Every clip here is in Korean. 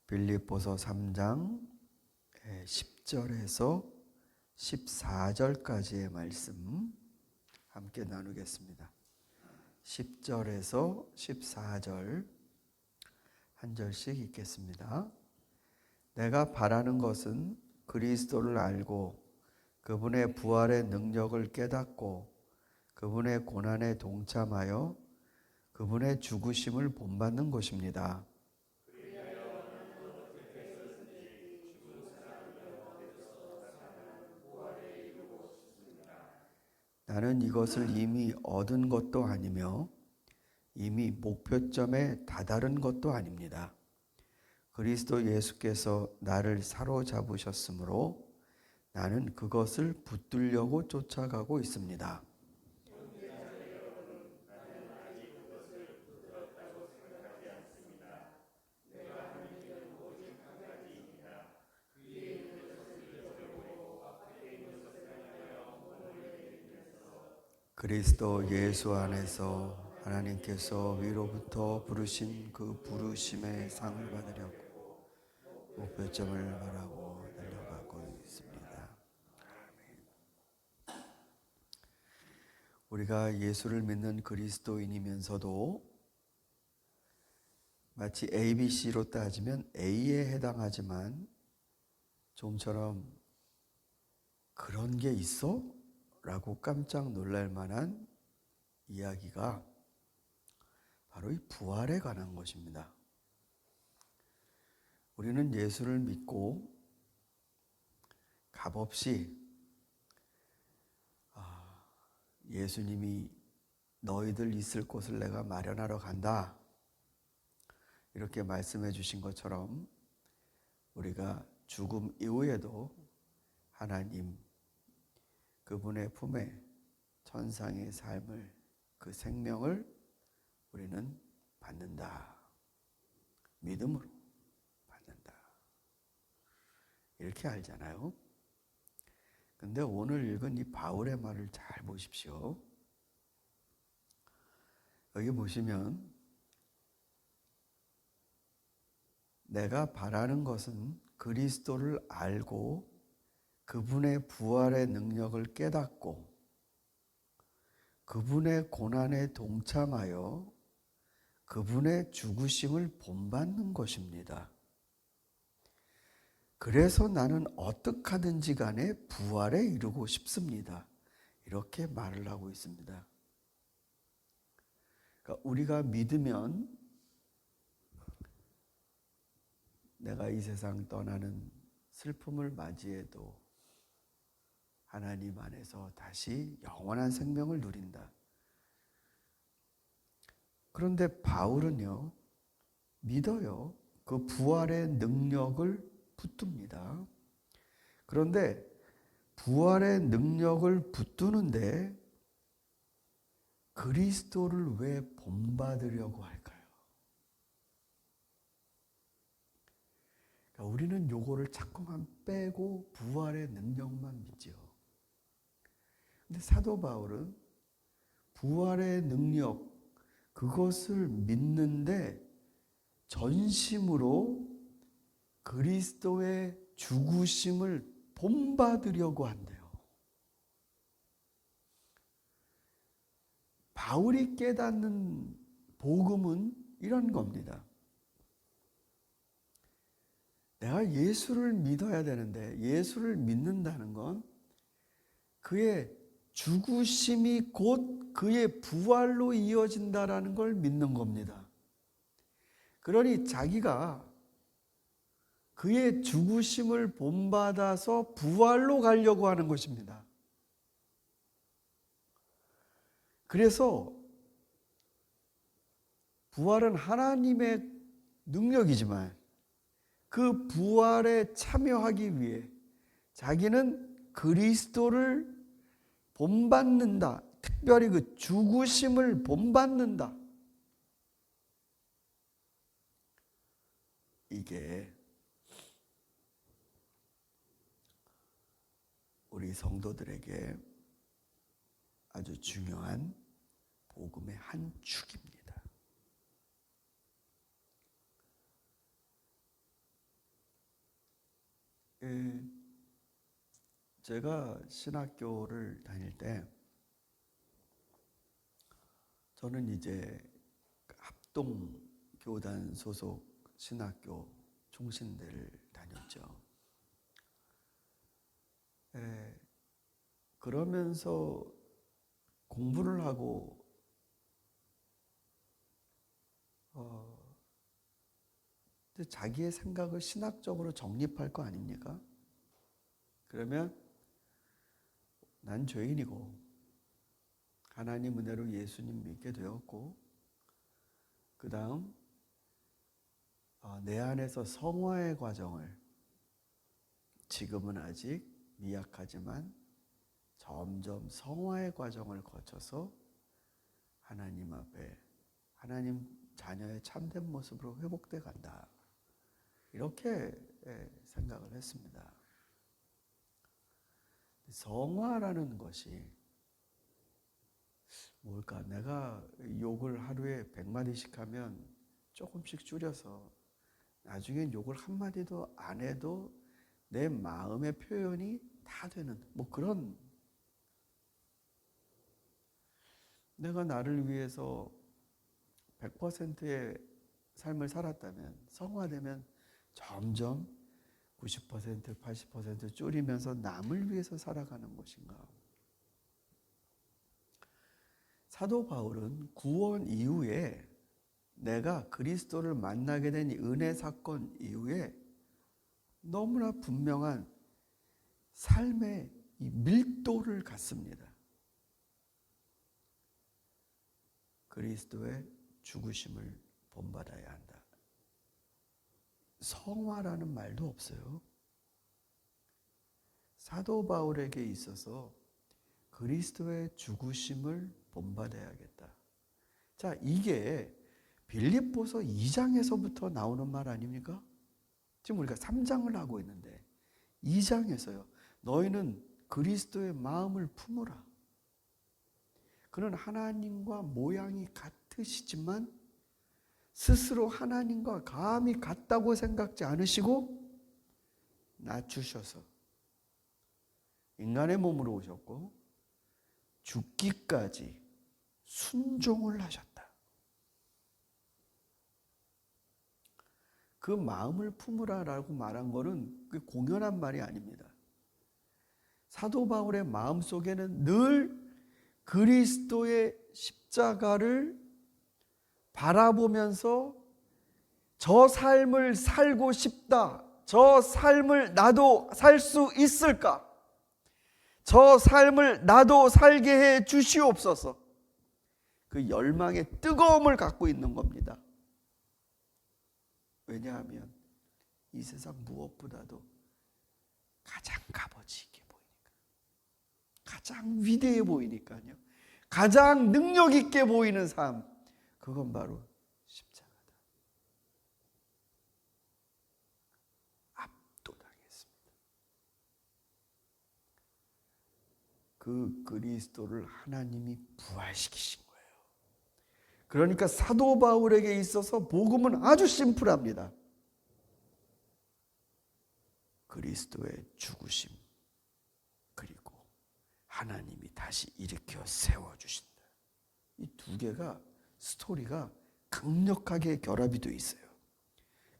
빌립보서 3장 10절에서 14절까지의 말씀 함께 나누겠습니다. 10절에서 14절 한 절씩 읽겠습니다. 내가 바라는 것은 그리스도를 알고 그분의 부활의 능력을 깨닫고 그분의 고난에 동참하여 그분의 죽으심을 본받는 것입니다. 나는 이것을 이미 얻은 것도 아니며 이미 목표점에 다다른 것도 아닙니다. 그리스도 예수께서 나를 사로잡으셨으므로 나는 그것을 붙들려고 쫓아가고 있습니다. 그리스도 예수 안에서 하나님께서 위로부터 부르신 그 부르심의 상을 받으려고 목표점을 바라고 달려가고 있습니다. 우리가 예수를 믿는 그리스도인이면서도 마치 ABC로 따지면 A에 해당하지만 좀처럼 그런 게 있어? 라고 깜짝 놀랄 만한 이야기가 바로 이 부활에 관한 것입니다. 우리는 예수를 믿고 값없이 예수님이 너희들 있을 곳을 내가 마련하러 간다 이렇게 말씀해 주신 것처럼 우리가 죽음 이후에도 하나님 그분의 품에 천상의 삶을 그 생명을 우리는 받는다. 믿음으로 받는다. 이렇게 알잖아요. 근데 오늘 읽은 이 바울의 말을 잘 보십시오. 여기 보시면 내가 바라는 것은 그리스도를 알고 그분의 부활의 능력을 깨닫고 그분의 고난에 동참하여 그분의 죽으심을 본받는 것입니다. 그래서 나는 어떻게 하든지 간에 부활에 이르고 싶습니다. 이렇게 말을 하고 있습니다. 그러니까 우리가 믿으면 내가 이 세상 떠나는 슬픔을 맞이해도 하나님 안에서 다시 영원한 생명을 누린다. 그런데 바울은요, 믿어요. 그 부활의 능력을 붙듭니다. 그런데 부활의 능력을 붙드는데 그리스도를 왜 본받으려고 할까요? 그러니까 우리는 요거를 자꾸만 빼고 부활의 능력만 믿죠. 근데 사도 바울은 부활의 능력, 그것을 믿는데 전심으로 그리스도의 죽으심을 본받으려고 한대요. 바울이 깨닫는 복음은 이런 겁니다. 내가 예수를 믿어야 되는데 예수를 믿는다는 건 그의 죽으심이 곧 그의 부활로 이어진다라는 걸 믿는 겁니다. 그러니 자기가 그의 죽으심을 본받아서 부활로 가려고 하는 것입니다. 그래서 부활은 하나님의 능력이지만 그 부활에 참여하기 위해 자기는 그리스도를 본받는다. 특별히 그 죽으심을 본받는다. 이게 우리 성도들에게 아주 중요한 복음의 한 축입니다. 제가 신학교를 다닐 때 저는 이제 합동교단 소속 신학교 총신대를 다녔죠. 그러면서 공부를 하고 자기의 생각을 신학적으로 정립할 거 아닙니까? 그러면 난 죄인이고 하나님 은혜로 예수님 믿게 되었고 그 다음 내 안에서 성화의 과정을 지금은 아직 미약하지만 점점 성화의 과정을 거쳐서 하나님 앞에 하나님 자녀의 참된 모습으로 회복돼 간다. 이렇게 생각을 했습니다. 성화라는 것이 뭘까? 내가 욕을 하루에 100마디씩 하면 조금씩 줄여서 나중엔 욕을 한마디도 안 해도 내 마음의 표현이 다 되는 뭐 그런, 내가 나를 위해서 100%의 삶을 살았다면 성화되면 점점 90%, 80% 줄이면서 남을 위해서 살아가는 것인가? 사도 바울은 구원 이후에 내가 그리스도를 만나게 된 은혜 사건 이후에 너무나 분명한 삶의 이 밀도를 갖습니다. 그리스도의 죽으심을 본받아야 한다. 성화라는 말도 없어요. 사도 바울에게 있어서 그리스도의 죽으심을 본받아야겠다. 자, 이게 빌립보서 2장에서부터 나오는 말 아닙니까? 지금 우리가 3장을 하고 있는데 2장에서요. 너희는 그리스도의 마음을 품으라. 그는 하나님과 모양이 같으시지만 스스로 하나님과 감히 같다고 생각지 않으시고 낮추셔서 인간의 몸으로 오셨고 죽기까지 순종을 하셨다. 그 마음을 품으라라고 말한 것은 공연한 말이 아닙니다. 사도 바울의 마음 속에는 늘 그리스도의 십자가를 바라보면서 저 삶을 살고 싶다. 저 삶을 나도 살 수 있을까? 저 삶을 나도 살게 해 주시옵소서. 그 열망의 뜨거움을 갖고 있는 겁니다. 왜냐하면 이 세상 무엇보다도 가장 값어치 있게 보이니까, 가장 위대해 보이니까요, 가장 능력 있게 보이는 삶, 그건 바로 십자가다. 압도당했습니다. 그 그리스도를 하나님이 부활시키신 거예요. 그러니까 사도 바울에게 있어서 복음은 아주 심플합니다. 그리스도의 죽으심, 그리고 하나님이 다시 일으켜 세워주신다. 이 두 개가 스토리가 강력하게 결합이 되어 있어요.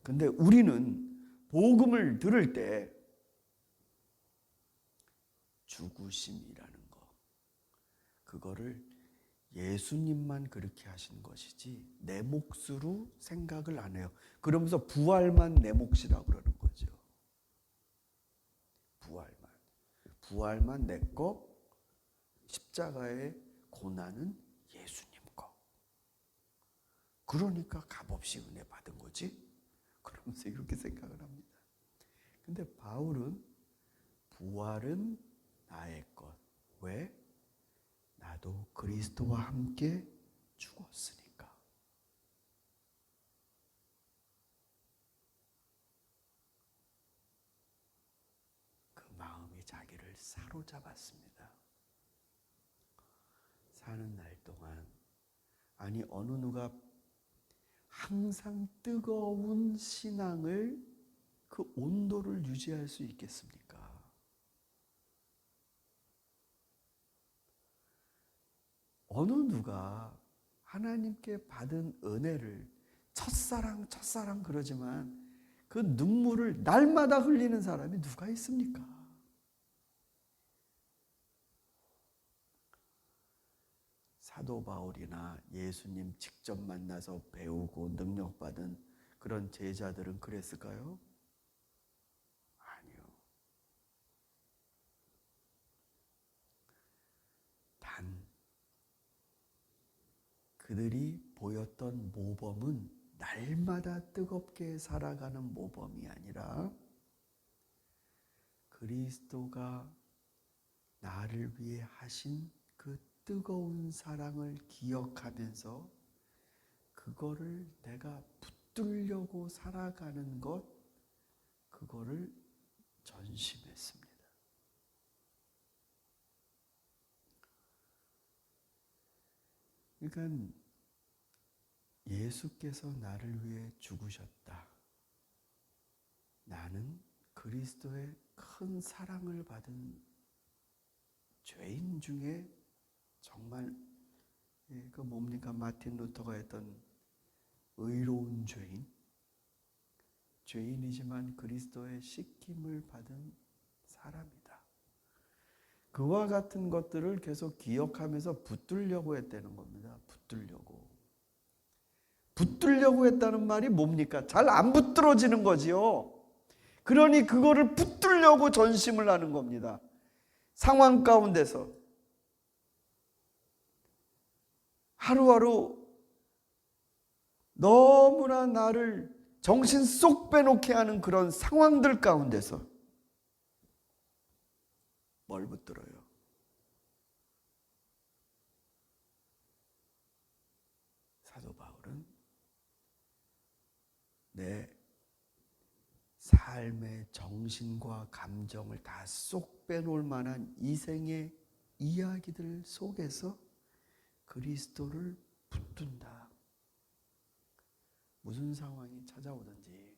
근데 우리는 복음을 들을 때 죽으심이라는 거, 그거를 예수님만 그렇게 하신 것이지 내 몫으로 생각을 안 해요. 그러면서 부활만 내 몫이라고 그러는 거죠. 부활만 내 거, 십자가의 고난은 예수님 거. 그러니까 값없이 은혜 받은 거지? 그러면서 이렇게 생각을 합니다. 근데 바울은 부활은 나의 것. 왜? 나도 그리스도와 함께 죽었으니까. 그 마음이 자기를 사로잡았습니다. 사는 날 동안, 아니 어느 누가 항상 뜨거운 신앙을 그 온도를 유지할 수 있겠습니까? 어느 누가 하나님께 받은 은혜를 첫사랑 그러지만 그 눈물을 날마다 흘리는 사람이 누가 있습니까? 사도 바울이나 예수님 직접 만나서 배우고 능력받은 그런 제자들은 그랬을까요? 아니요. 단 그들이 보였던 모범은 날마다 뜨겁게 살아가는 모범이 아니라 그리스도가 나를 위해 하신 그 뜨거운 사랑을 기억하면서 그거를 내가 붙들려고 살아가는 것, 그거를 전심했습니다. 그러니까 예수께서 나를 위해 죽으셨다. 나는 그리스도의 큰 사랑을 받은 죄인 중에 정말 그 뭡니까? 마틴 루터가 했던 의로운 죄인, 죄인이지만 그리스도의 씻김을 받은 사람이다. 그와 같은 것들을 계속 기억하면서 붙들려고 했다는 겁니다. 붙들려고 했다는 말이 뭡니까? 잘 안 붙들어지는 거지요. 그러니 그거를 붙들려고 전심을 하는 겁니다. 상황 가운데서 하루하루 너무나 나를 정신 쏙 빼놓게 하는 그런 상황들 가운데서 뭘 붙들어요? 사도 바울은 내 삶의 정신과 감정을 다 쏙 빼놓을 만한 이생의 이야기들 속에서 그리스도를 붙든다. 무슨 상황이 찾아오든지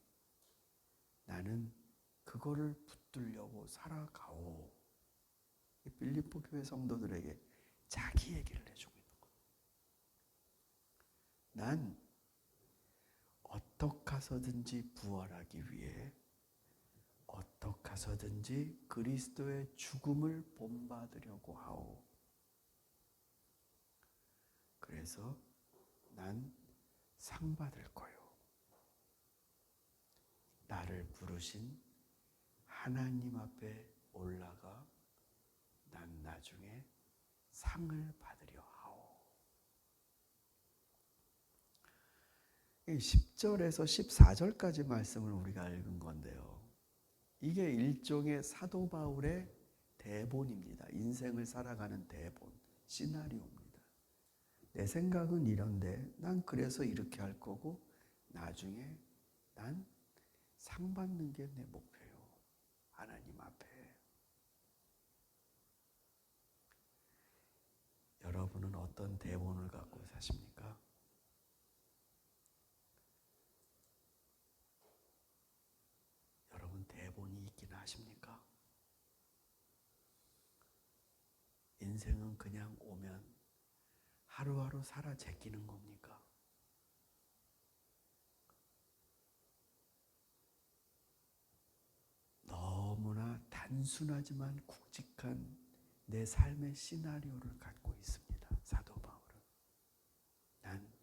나는 그거를 붙들려고 살아가오. 빌립보 교회 성도들에게 자기 얘기를 해주고 있는 거예요. 난 어떻게 해서든지 부활하기 위해 어떻게 해서든지 그리스도의 죽음을 본받으려고 하오. 그래서 난 상 받을 거요. 나를 부르신 하나님 앞에 올라가 난 나중에 상을 받으려 하오. 10절에서 14절까지 말씀을 우리가 읽은 건데요. 이게 일종의 사도 바울의 대본입니다. 인생을 살아가는 대본, 시나리오입니다. 내 생각은 이런데 난 그래서 이렇게 할 거고 나중에 난 상 받는 게 내 목표요. 하나님 앞에. 여러분은 어떤 대본을 갖고 사십니까? 여러분 대본이 있긴 하십니까? 인생은 그냥 오면 하루하루 살아 제끼는 겁니까? 너무나 단순하지만 굵직한 내 삶의 시나리오를 갖고 있습니다. 사도 바울은. 난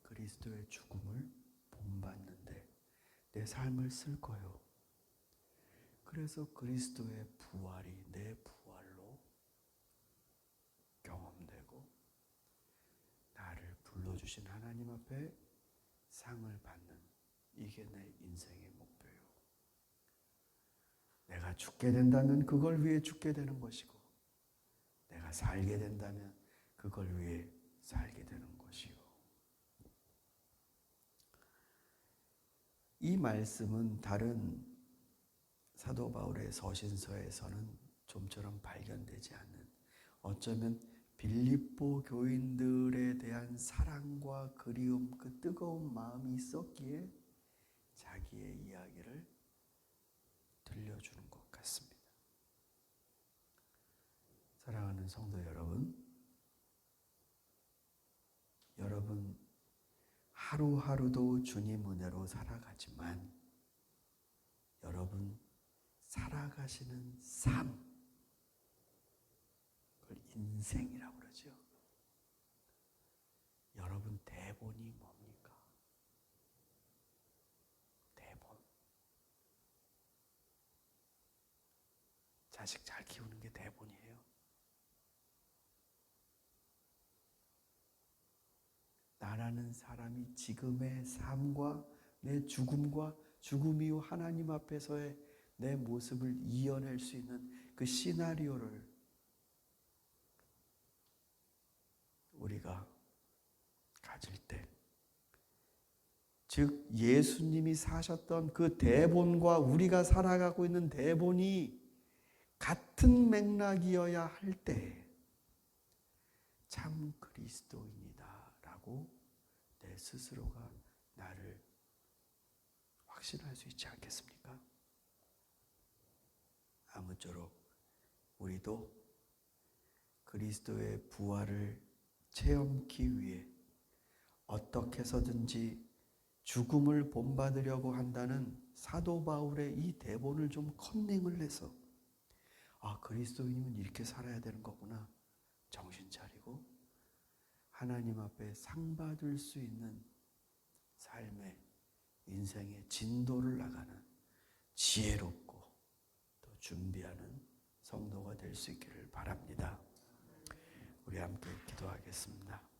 그리스도의 죽음을 본받는데 내 삶을 쓸 거요. 그래서 그리스도의 부활이 내 부활로 경험되고 나를 불러주신 하나님 앞에 상을 받는 이게 내 인생의 목표요. 내가 죽게 된다면 그걸 위해 죽게 되는 것이고 내가 살게 된다면 그걸 위해 살게 되는 것이요. 이 말씀은 다른 사도 바울의 서신서에서는 좀처럼 발견되지 않는, 어쩌면 빌립보 교인들에 대한 사랑과 그리움, 그 뜨거운 마음이 있었기에 자기의 이야기를 보여주는 것 같습니다. 사랑하는 성도 여러분, 여러분 하루하루도 주님 은혜로 살아가지만 여러분 살아가시는 삶, 그걸 인생이라고 그러죠. 여러분 대본이 뭡니까? 대본. 자식 잘 키우는 게 대본이에요. 나라는 사람이 지금의 삶과 내 죽음과 죽음 이후 하나님 앞에서의 내 모습을 이어낼 수 있는 그 시나리오를 우리가 가질 때, 즉 예수님이 사셨던 그 대본과 우리가 살아가고 있는 대본이 같은 맥락이어야 할 때 참 그리스도인이다 라고 내 스스로가 나를 확신할 수 있지 않겠습니까? 아무쪼록 우리도 그리스도의 부활을 체험하기 위해 어떻게 해서든지 죽음을 본받으려고 한다는 사도 바울의 이 대본을 좀 컨닝을 해서 그리스도인이면 이렇게 살아야 되는 거구나 정신 차리고 하나님 앞에 상 받을 수 있는 삶의 인생의 진도를 나가는 지혜롭고 또 준비하는 성도가 될 수 있기를 바랍니다. 우리 함께 기도하겠습니다.